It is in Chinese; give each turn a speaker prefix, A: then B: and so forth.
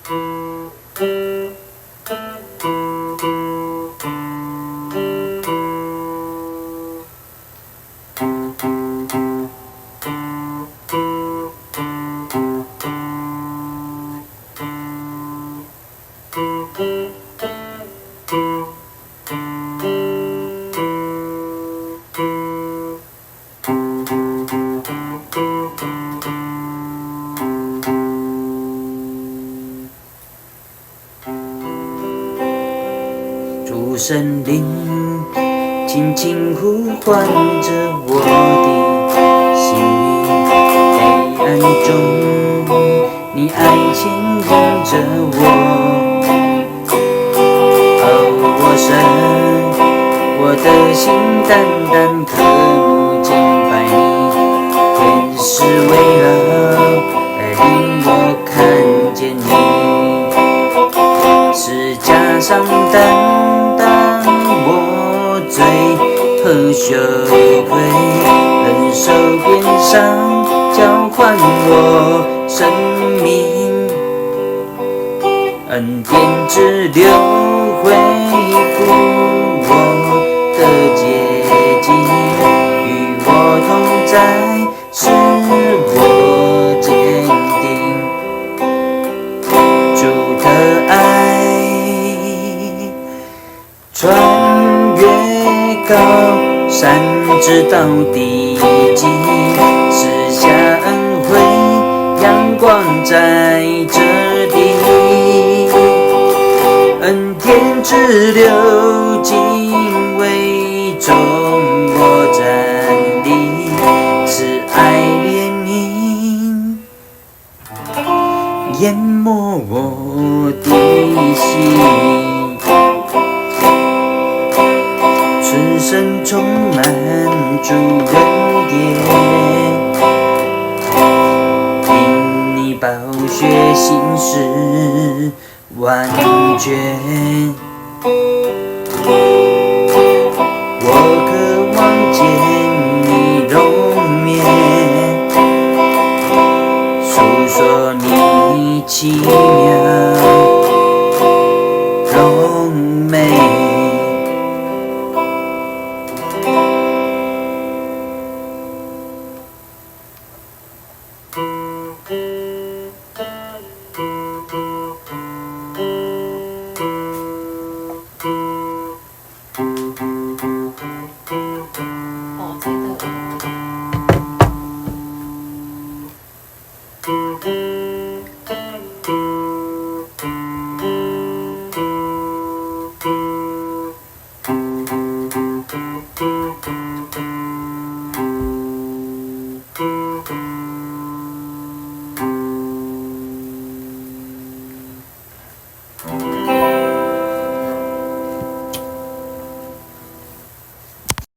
A: 主神灵轻轻呼唤着我的心灵，黑暗中你爱牵引着我。我神，我的心单单渴慕敬拜你，天使围绕而令我看见你，十架上担当我罪和羞愧，忍受鞭伤交换我生命，恩典之流恢复我的洁净，与我同在使我坚定，主的爱穿越高山直到地极，赐下恩惠阳光在这地，恩典之流敬畏中我站立，慈爱怜悯淹没我的心，纯生充满主恩典，因你宝血心事完全，我渴望见你容面，诉说你奇妙荣美。
B: 哦，这个。